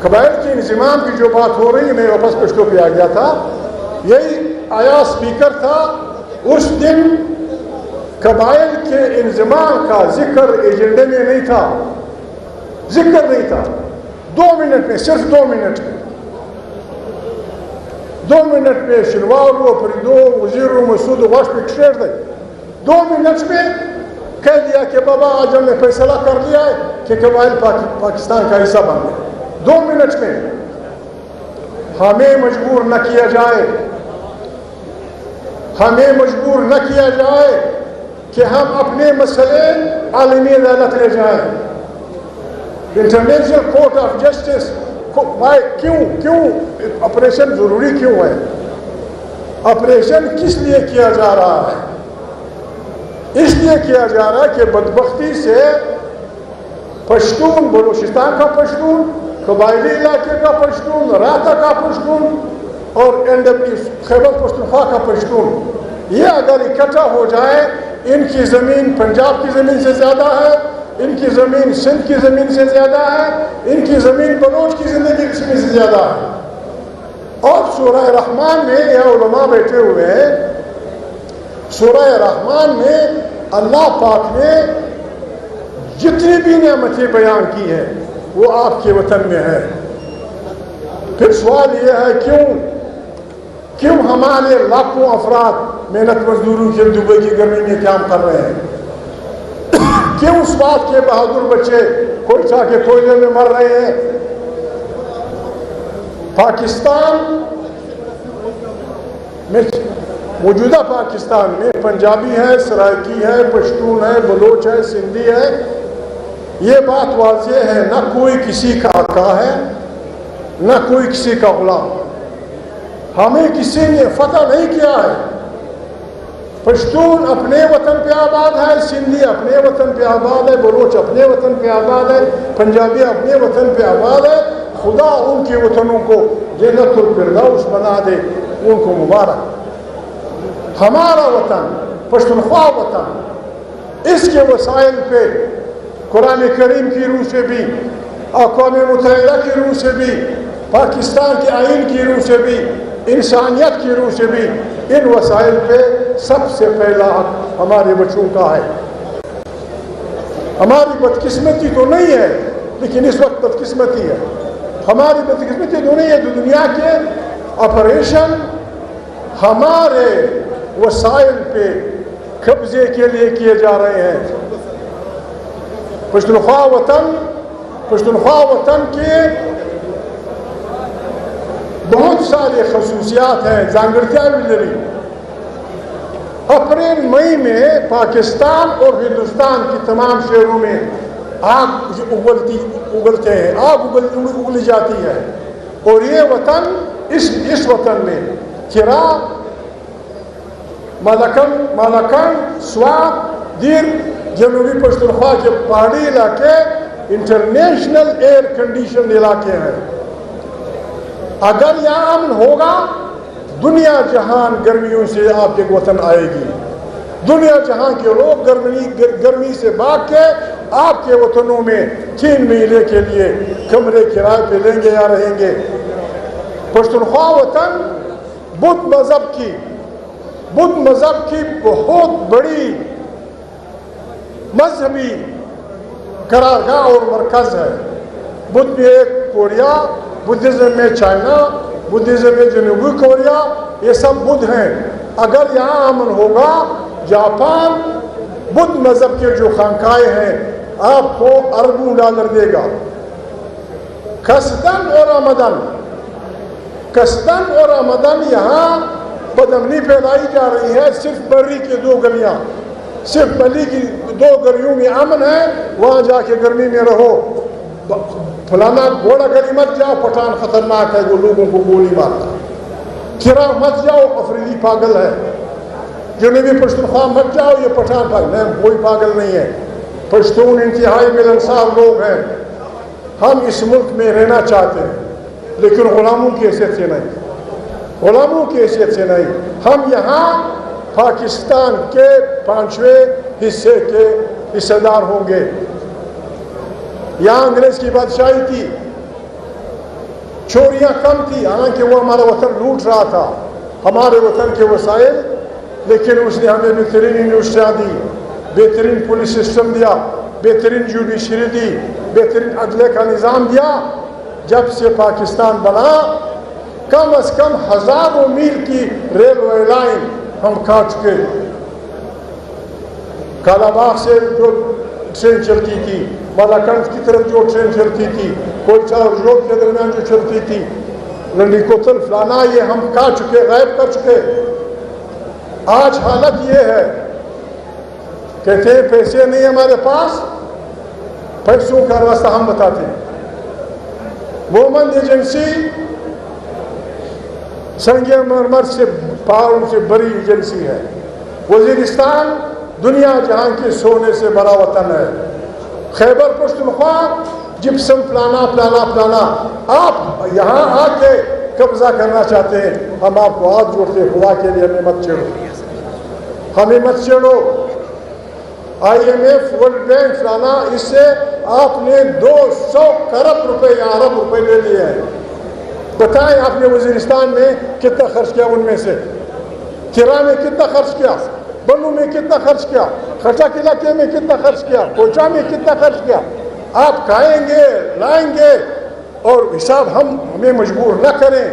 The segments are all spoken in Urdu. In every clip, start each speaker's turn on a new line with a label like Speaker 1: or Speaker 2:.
Speaker 1: قبائل کے انضمام کی جو بات ہو رہی ہے، میں واپس پشتوں پہ آ گیا تھا، یہی آیا اسپیکر تھا اس دن، قبائل کے انضمام کا ذکر ایجنڈے میں نہیں تھا، ذکر نہیں تھا۔ 2 منٹ میں، صرف 2 منٹ میں، 2 منٹ میں شنوارو فریدو وزیر مسعود واش پہ 2 منٹ میں کہہ دیا کہ بابا آج ہم نے فیصلہ کر لیا ہے کہ قبائل پاکستان کا حصہ بن گئے۔ 2 منٹ میں ہمیں مجبور نہ کیا جائے، ہمیں مجبور نہ کیا جائے کہ ہم اپنے مسئلے عالمی عدالت لے جائیں، انٹرنیشنل کورٹ آف جسٹس۔ کیوں آپریشن ضروری کیوں ہے؟ آپریشن کس لیے کیا جا رہا ہے؟ اس لیے کیا جا رہا ہے کہ بدبختی سے پشتون، بلوچستان کا پشتون، قبائلی علاقے کا پشتون، راتا کا پشتون اور خیبر پختونخوا کا پشتون، یہ اگر اکٹھا ہو جائے، ان کی زمین پنجاب کی زمین سے زیادہ ہے، ان کی زمین سندھ کی زمین سے زیادہ ہے، ان کی زمین بلوچ کی زندگی سے زیادہ ہے۔ اور سورہ رحمان میں، یہ علماء بیٹھے ہوئے ہیں، سورہ رحمان میں اللہ پاک نے جتنی بھی نعمتیں بیان کی ہیں وہ آپ کے وطن میں ہے۔ پھر سوال یہ ہے کیوں ہمارے لاکھوں افراد محنت مزدوروں کے دبئی کی گرمی میں کام کر رہے ہیں؟ کیوں اس بات کے بہادر بچے کوئٹہ کے کوئلے میں مر رہے ہیں؟ پاکستان میں، موجودہ پاکستان میں پنجابی ہے، سرائکی ہے، پشتون ہے، بلوچ ہے، سندھی ہے، یہ بات واضح ہے، نہ کوئی کسی کا آقا ہے، نہ کوئی کسی کا غلام۔ ہمیں کسی نے فتح نہیں کیا ہے۔ پشتون اپنے وطن پہ آباد ہے، سندھی اپنے وطن پہ آباد ہے، بلوچ اپنے وطن پہ آباد ہے، پنجابی اپنے وطن پہ آباد ہے۔ خدا ان کے وطنوں کو جنت الفردوس بنا دے، ان کو مبارک۔ ہمارا وطن، پشتونخوا وطن، اس کے وسائل پہ قرآن کریم کی روح سے بھی، اقوام متحدہ کی روح سے بھی، پاکستان کے آئین کی روح سے بھی، انسانیت کی روح سے بھی، ان وسائل پہ سب سے پہلا حق ہمارے بچوں کا ہے۔ ہماری بدقسمتی تو نہیں ہے، لیکن اس وقت بدقسمتی ہے، ہماری بدقسمتی تو نہیں ہے، دنیا کے آپریشن ہمارے وسائل پہ قبضے کے لیے کیے جا رہے ہیں۔ پشتونخوا وطن کے بہت سارے خصوصیات ہیں، زانگرتیاں بھی لری۔ اپریل مئی میں پاکستان اور ہندوستان کی تمام شہروں میں آگ اگلتے ہیں، آگ اگلی جاتی ہے، اور یہ وطن، اس وطن میں چرا، مالکن، سوات، دیر، جنوبی پشتونخوا کے پہاڑی علاقے انٹرنیشنل ایئر کنڈیشن علاقے ہیں۔ اگر یہاں امن ہوگا، دنیا جہان گرمیوں سے آپ کے وطن آئے گی، دنیا جہاں کے لوگ گرمی سے بھاگ کے آپ کے وطنوں میں 3 مہینے کے لیے کمرے کرائے پہ لیں گے یا رہیں گے۔ پشتونخوا وطن بدھ مذہب کی بہت بڑی مذہبی قرارگاہ اور مرکز ہے۔ بدھ میں ایک کوریا، بدھزم میں چائنا، بدھزم میں جنوبی کوریا، یہ سب بدھ ہیں۔ اگر یہاں امن ہوگا، جاپان بدھ مذہب کے جو خانقاہیں ہیں آپ کو اربوں ڈالر دے گا۔ قصدن اور آمدن یہاں بدامنی پھیلائی جا رہی ہے۔ صرف بری کی 2 گلیاں، صرف بلی کی 2 گلیوں میں امن ہے، وہاں جا کے گرمی میں رہو۔ فلانا گھوڑا گلی مت جاؤ، پٹھان خطرناک ہے، وہ لوگوں کو گولی مارتا ہے۔ کھرا مت جاؤ، افریدی پاگل ہے۔ جنوبی پشتونخوا مت جاؤ، یہ پٹھان پاگل ہے۔ کوئی پاگل نہیں ہے، پشتون انتہائی ملنسار لوگ ہیں۔ ہم اس ملک میں رہنا چاہتے ہیں، لیکن غلاموں کی حیثیت سے نہیں۔ ہم یہاں پاکستان کے 5ویں حصے کے حصے دار ہوں گے۔ یہاں انگریز کی بادشاہی تھی، چوریاں کم تھی، حالانکہ وہ ہمارا وطن لوٹ رہا تھا، ہمارے وطن کے وسائل، لیکن اس نے ہمیں بہترین یونیورسٹیاں دی، بہترین پولیس سسٹم دیا، بہترین جوڈیشری دی، بہترین عدلے کا نظام دیا۔ جب سے پاکستان بنا کم از کم ہزاروں میل کی ریلوے لائن ہم کھا چکے۔ کالا باغ سے جو ٹرین چلتی تھی، بالاکنڈ کی طرف جو ٹرین چلتی تھی، کوئٹہ اور روڈ کے درمیان جو چلتی تھی، لنڈی کوتل فلانا، یہ ہم کھا چکے، غائب کر چکے۔ آج حالت یہ ہے، کہتے ہیں پیسے نہیں ہمارے پاس، پیسوں کا راستہ ہم بتاتے ہیں۔ مومند ایجنسی سنگ مرمر سے پاؤں سے بڑی ایجنسی ہے۔ وزیرستان دنیا جہاں کے سونے سے بڑا وطن ہے۔ خیبر پختونخوا جپسم فلانا فلانا فلانا، آپ یہاں آ کے قبضہ کرنا چاہتے ہیں، ہم آپ کو ہاتھ جوڑتے ہیں، خدا کے لیے ہمیں مت چھیڑو، ہمیں مت چھیڑو۔ IMF ورلڈ بینک فلانا، اس سے آپ نے 200 کروڑ روپے یا ارب روپے لے لیے ہیں۔ بتائیں آپ نے وزیرستان میں کتنا خرچ کیا، ان میں سے کرا میں کتنا خرچ کیا، بنو میں کتنا خرچ کیا، خٹک علاقے میں کتنا خرچ کیا، کوچہ میں کتنا خرچ کیا۔ آپ کھائیں گے، لائیں گے، اور حساب ہمیں مجبور نہ کریں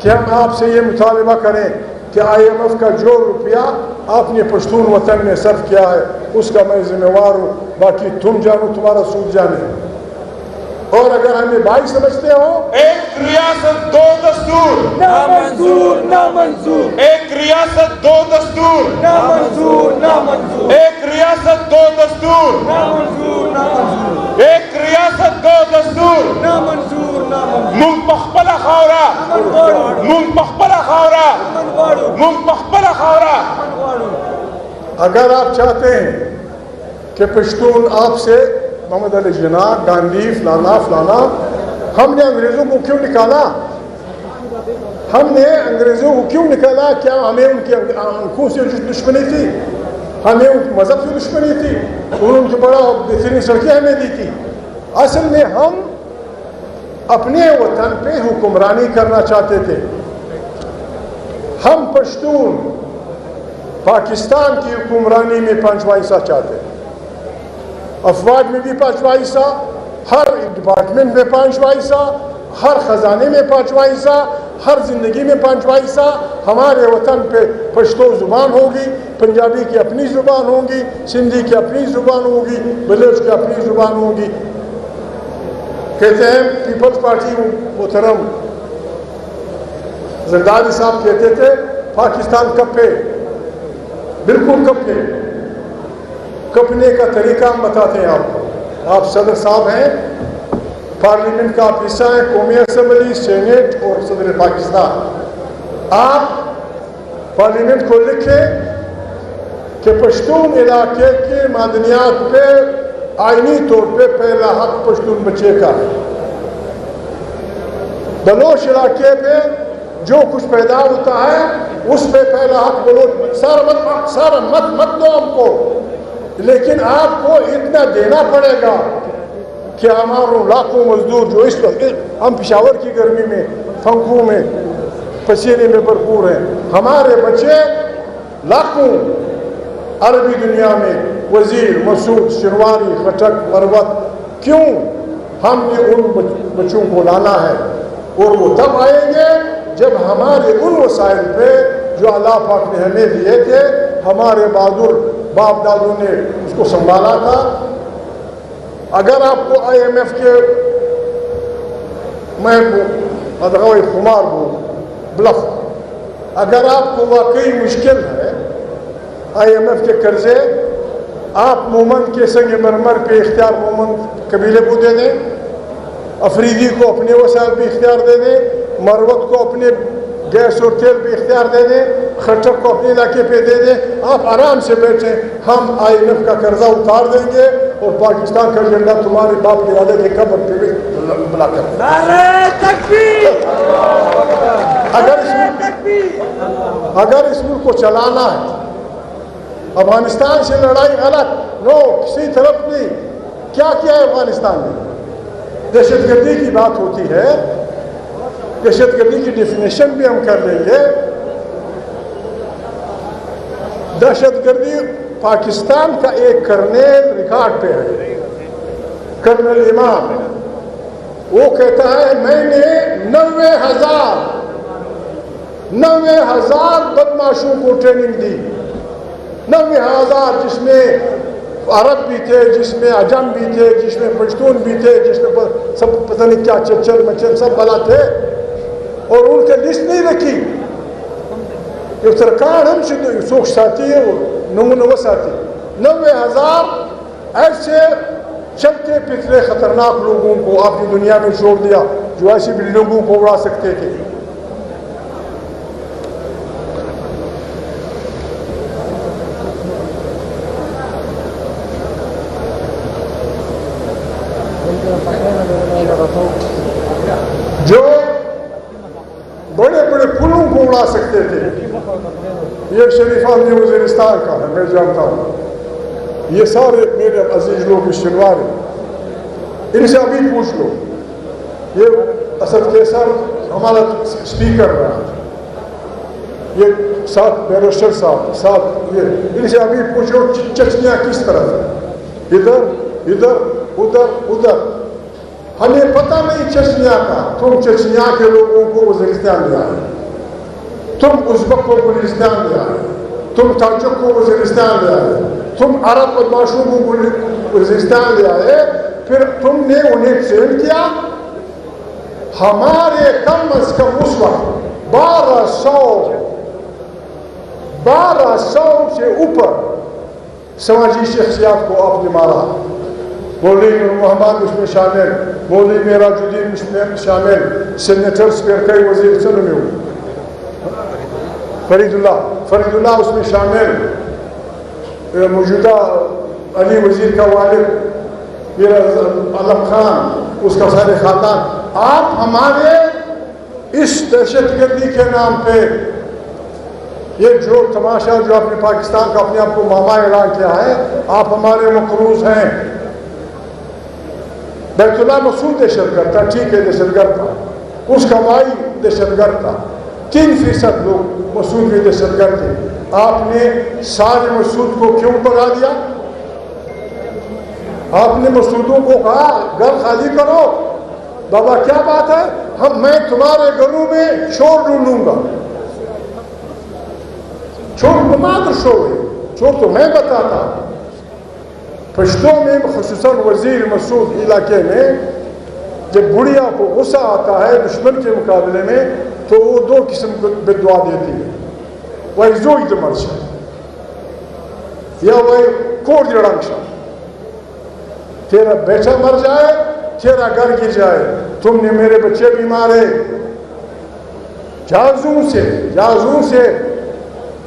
Speaker 1: کہ ہم آپ سے یہ مطالبہ کریں کہ IMF کا جو روپیہ آپ نے پشتون وطن میں صرف کیا ہے اس کا میں ذمہ وار ہوں، باقی تم جانو، تمہارا سود جانے۔ اور اگر ہمیں بھائی سمجھتے ہو،
Speaker 2: ایک ریاست دو دستور،
Speaker 3: نامنظور نامنظور،
Speaker 2: ایک ریاست دو دستور،
Speaker 3: نامنظور نامنظور،
Speaker 2: ایک ریاست دو دستور،
Speaker 3: نامنظور نامنظور،
Speaker 2: ایک ریاست دو دستور،
Speaker 3: نامنظور نامنظور،
Speaker 2: مونگ پخپلا خاورا، مونگ پخپلا خاورا، مونگ پخپلا خاورا۔
Speaker 1: اگر آپ چاہتے ہیں کہ پشتون آپ سے محمد علی جناح، گاندھی، فلانا فلانا، ہم نے انگریزوں کو کیوں نکالا؟ ہم نے انگریزوں کو کیوں نکالا؟ کیا ہمیں ان کی آنکھوں سے دشمنی تھی؟ ہمیں ان مذہب سے دشمنی تھی؟ انہوں نے بڑا بہترین سڑکیں ہمیں دی تھی۔ اصل میں ہم اپنے وطن پہ حکمرانی کرنا چاہتے تھے۔ ہم پشتون پاکستان کی حکمرانی میں 5واں حصہ چاہتے ہیں، افواج میں بھی 5واں حصہ، ہر ڈپارٹمنٹ میں 5واں حصہ، ہر خزانے میں 5واں حصہ، ہر زندگی میں 5واں حصہ۔ ہمارے وطن پہ پشتو زبان ہوگی، پنجابی کی اپنی زبان ہوگی، سندھی کی اپنی زبان ہوگی، بلوچ کی اپنی زبان ہوگی۔ کہتے ہیں پیپلز پارٹی محترم زرداری صاحب کہتے تھے پاکستان کپے، بالکل کپے۔ کپنے کا طریقہ ہم بتاتے ہیں آپ کو۔ آپ صدر صاحب ہیں، پارلیمنٹ کا آپ حصہ ہیں، قومی اسمبلی، سینیٹ اور صدر پاکستان۔ آپ پارلیمنٹ کو لکھیں کہ پشتون علاقے کے معدنیات پہ آئینی طور پہ پہلا حق پشتون بچے کا ہے۔ بلوچ علاقے پہ جو کچھ پیدا ہوتا ہے اس پہ پہلا حق بلوچ، سارا مت دو ہم کو، لیکن آپ کو اتنا دینا پڑے گا کہ ہماروں لاکھوں مزدور جو اس وقت ہم پشاور کی گرمی میں، پنکھوں میں، پسینے میں بھرپور ہیں، ہمارے بچے لاکھوں عربی دنیا میں وزیر، مسعود، شرواری، خٹک، مروت، کیوں؟ ہم نے ان بچوں کو لانا ہے، اور وہ تب آئیں گے جب ہمارے ان وسائل پہ جو اللہ پاک نے ہمیں دیے تھے، ہمارے بہادر باپ دادوں نے اس کو سنبھالا تھا۔ اگر آپ کو IMF کے میں ادغوی خمار ہوں بلف، اگر آپ کو واقعی مشکل ہے IMF کے قرضے، آپ مومند کے سنگ مرمر پہ اختیار مومند قبیلے کو دے دیں، افریدی کو اپنے وسائل بھی اختیار دے دیں، مروت کو اپنے گیس اور تیل بھی اختیار دے دیں، خٹک کو اپنے علاقے پہ دے دیں، آپ آرام سے بیٹھیں، ہم IMF کا قرضہ اتار دیں گے اور پاکستان کا جھنڈا تمہارے باپ کے دادے کے قبر پہ بھی بلا کر دیں۔
Speaker 3: نعرہ تکبیر،
Speaker 1: اگر اس ملک کو چلانا ہے، افغانستان سے لڑائی غلط، نو، کسی طرف نہیں۔ کیا کیا ہے افغانستان میں؟ دہشت گردی کی بات ہوتی ہے، دہشت گردی کی ڈیفینیشن بھی ہم کر لیں گے. دہشت گردی پاکستان کا ایک کرنیل ریکارڈ پہ ہے, کرنل امام, وہ کہتا ہے میں نے 90,000 بدماشوں کو ٹریننگ دی, 90,000 جس میں عرب بھی تھے, جس میں عجم بھی تھے, جس میں پشتون بھی تھے, جس میں سب پتہ نہیں کیا چچر مچر سب بلا تھے, اور ان کے لسٹ نہیں رکھی. یہ سرکار ہم سے سوکھ ساتھی ہے, وہ نمونہ ساتھی 90,000 ایسے چلتے پھرتے خطرناک لوگوں کو آپ کی دنیا میں چھوڑ دیا جو ایسی بلڈنگوں کو اڑا سکتے تھے. جو بڑے بڑے پلوں کو اڑا سکتے تھے. یہ شریفہ بھی وزیرستان کا ہے, میں جانتا ہوں. یہ سارے میرے عزیز لوگ شنوار ہیں, ان سے ابھی پوچھ لو. یہ اسد کیسر ہمارا اسپیکر رہا, یہ ساتھ بیرسٹر صاحب, ساتھ یہ ان سے ابھی پوچھو چچنیا کس طرح ہے, ادھر ادھر ادھر ادھر. ہمیں پتہ نہیں چچنیا کا. تم چچنیا کے لوگوں کو وزیرستان لے آئے, تم ازبک کو وزیرستان لے آئے, تم تاجک کو وزیرستان لے آئے, تم عرب بدماشوں کو وزیرستان لے آئے, پھر تم نے انہیں ٹرین کیا. ہمارے کم از کم اس وقت 1200 سے اوپر سماجی شخصیات کو آپ نے مارا. مولوی محمد اس میں شامل, مولوی معراج الدین اس میں شامل, سینیٹر اسپیکر وزیر چل میں ہوئے, فرید اللہ اس میں شامل, موجودہ علی وزیر کا والد میرا علم خان, اس کا سارے خاندان. آپ ہمارے اس دہشت گردی کے نام پہ یہ جو تماشا جو اپنے پاکستان کا اپنے آپ کو ماما اعلان کیا ہے, آپ ہمارے مقروض ہیں. بیت اللہ مسعود دہشت گرد تھا, ٹھیک ہے دہشت گرد تھا, اس کا بھائی دہشت گرد تھا, 3% لوگ مسعود کے دہشت گرد تھے. آپ نے سارے مسعود کو کیوں بگا دیا؟ آپ نے مسعودوں کو کہا گھر خالی کرو. بابا کیا بات ہے, میں تمہارے گھروں میں چور ڈھونڈوں گا. چور مادر چور تو میں بتاتا. پشتوں میں خصوصاً وزیر مسعود علاقے میں جب بڑھیا کو غصہ آتا ہے دشمن کے مقابلے میں, تو وہ 2 قسم کی بدعا دیتی ہے. وہ زوج دمرشا یا وہ کوڑ جڑنگشا, تیرا بیٹا مر جائے, تیرا گھر گر جائے, تم نے میرے بچے بھی مارے. جازوں سے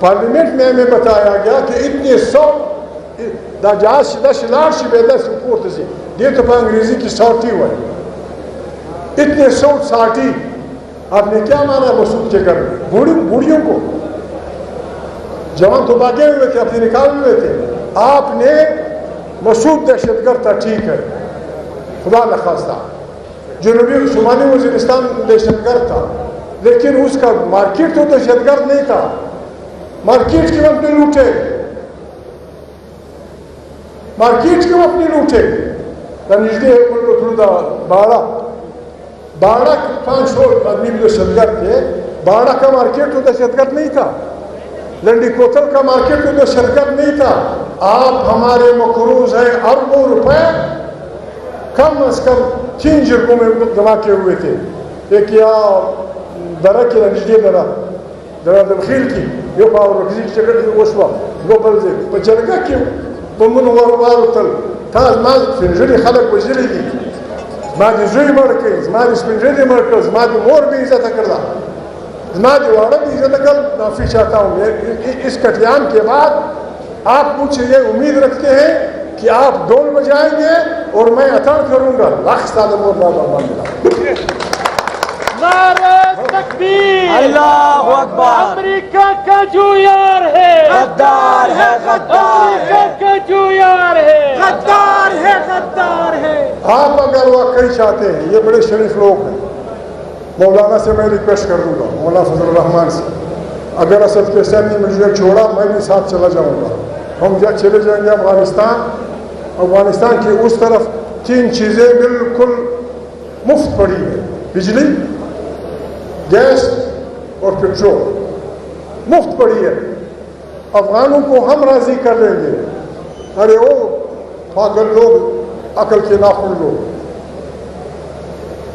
Speaker 1: پارلیمنٹ میں ہمیں بتایا گیا کہ اتنے 100 یہ تو انگریزی کی ساٹھی ہوئی, اتنے 100 ساٹھی آپ نے کیا مارا مسعود کے گھر میں؟ بوڑھیوں کو. جوان تو بھاگے ہوئے تھے, اپنے نکالے ہوئے تھے. آپ نے مسعود دہشت گرد تھا, ٹھیک ہے, خدا نخواستہ جنوبی شمالی وزیرستان دہشت گرد تھا, لیکن اس کا مارکیٹ تو دہشت گرد نہیں تھا. مارکیٹ کیوں اپنے لوٹے, مارکیٹ کیوں اپنی لوٹے؟ نژدے باڑہ 500 آدمی بھی دہشت گرد تھے. باڑہ کا مارکیٹ تو دہشت گرد نہیں تھا, لنڈی کوتل کا مارکیٹ تو دہشت گرد نہیں تھا. آپ ہمارے مقروض ہیں اربوں روپے, کم از کم 3 جرگوں میں دھماکے ہوئے تھے. ایک یا درہ کی نژدے درہ دلخیل کی یہ پاور کسی چکر وشوا گوبل سے پچرگا کیوں بمن وارتل تاز ما فنجری خلق وزیری دی, ما دی زوی مرکز, ما دی سپنجری مرکز, ما دی مور بھی عزت کردا, ما دی وارد بھی عزت کر. معافی چاہتا ہوں. اس قتل عام کے بعد آپ مجھ سے یہ امید رکھتے ہیں کہ آپ ڈول بجائیں گے اور میں عطا کروں گا. لاکھ سال مور بابا مانگا.
Speaker 3: نعرہ تکبیر,
Speaker 4: اللہ اکبر.
Speaker 3: امریکہ کا جو یار ہے
Speaker 4: غدار ہے, غدار ہے,
Speaker 3: امریکہ کا جو یار ہے
Speaker 4: غدار ہے, غدار ہے.
Speaker 1: آپ اگر واقعی چاہتے ہیں, یہ بڑے شریف لوگ ہیں, مولانا سے میں ریکویسٹ کر دوں گا، مولانا فضل الرحمان سے، اگر اسد کیسر نے مجھے چھوڑا میں بھی ساتھ چلا جاؤں گا. ہم چلے جائیں گے افغانستان کی اس طرف 3 چیزیں بالکل مفت پڑی ہے، بجلی، گیس اور پیٹرول مفت پڑی ہے. افغانوں کو ہم راضی کر لیں گے. ارے وہ پاگل لوگ، عقل کے ناخن لوگ.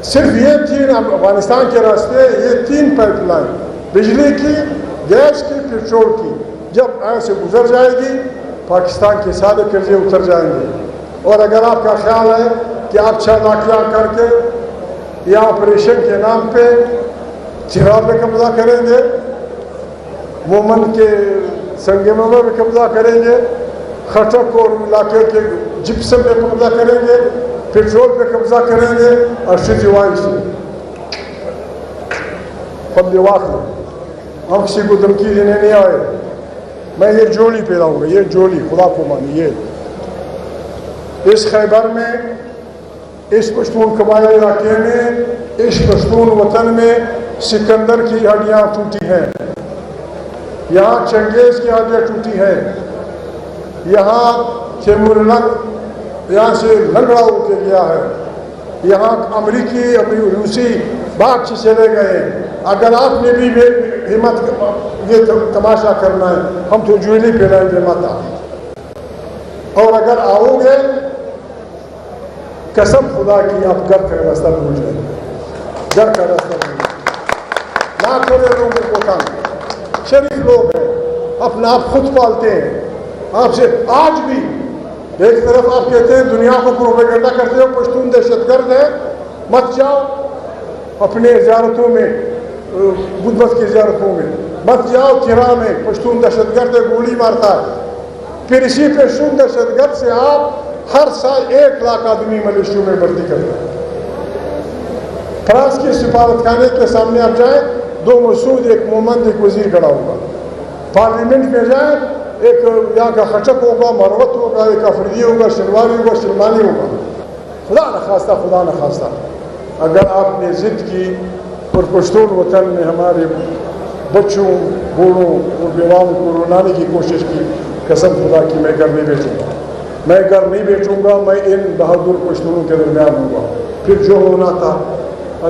Speaker 1: صرف یہ 3 افغانستان کے راستے، یہ 3 پائپ لائن، بجلی کی، گیس کی، پیٹرول کی، جب ایسے گزر جائے گی پاکستان کے سارے قرضے اتر جائیں گے. اور اگر آپ کا خیال ہے کہ آپ چالاکیاں کر کے یا آپریشن کے نام پہ چراغ پہ قبضہ کریں گے، مومن کے سنگ مرمر پہ قبضہ کریں گے، خٹک اور علاقے کے جپسم پہ قبضہ کریں گے، پیٹرول پہ قبضہ کریں گے، اور شجوائش فضل واقع ہم کسی کو دھمکی دینے نہیں آئے. میں یہ جوڑی پہ لاؤں گا، یہ جوڑی خدا کو مانی. یہ اس خیبر میں، اس پشتون قبائلی علاقے میں، اس پشتون وطن میں سکندر کی ہڈیاں ٹوٹی ہیں، یہاں چنگیز کی ہڈیاں ٹوٹی ہیں، یہاں تیمور لنگ یہاں سے لنگڑا ہو کے گیا ہے، یہاں امریکی روسی باغ سے چلے گئے. اگر آپ نے بھی ہمت یہ تماشا کرنا ہے، ہم تو جویلی پھیلائیں گے مت. اور اگر آؤ گے قسم خدا کی آپ گھر کا راستہ بھول جائیں گے، گھر کا راستہ بھول جائیں گے. نہ کرے لوگوں کو تنگ، شریف لوگ ہیں، اپنا آپ خود پالتے ہیں. آپ سے آج بھی ایک طرف آپ کہتے ہیں دنیا کو پروپیگنڈا کرتے ہو پشتون دہشت گرد ہے، مت جاؤ اپنے زیارتوں میں، بدھ مت کی زیارتوں میں مت جاؤ. کرا میں پشتون دہشت گرد گولی مارتا ہے. پھر اسی پشتون دہشت گرد سے آپ ہر سال 1 لاکھ آدمی ملیشیوں میں بھرتی کرتے ہیں. فرانس کے سفارت خانے کے سامنے آپ جائیں، 2 مسعود، ایک مومند، ایک وزیر کھڑا ہوگا. پارلیمنٹ میں جائیں، ایک یہاں کا خچک ہوگا، مروت ہوگا، ایک افریدی ہوگا، شنواری ہوگا، شلمانی ہوگا. خدا نخواستہ اگر آپ نے ضد کی اور پشتون وطن میں ہمارے بچوں، بوڑھوں اور بیواؤں کو رلانے کی کوشش کی، قسم خدا کی میں گھر نہیں بیٹھوں گا. میں گھر نہیں بیٹھوں گا. میں ان بہادر پشتونوں کے درمیان ہوں گا. پھر جو ہونا تھا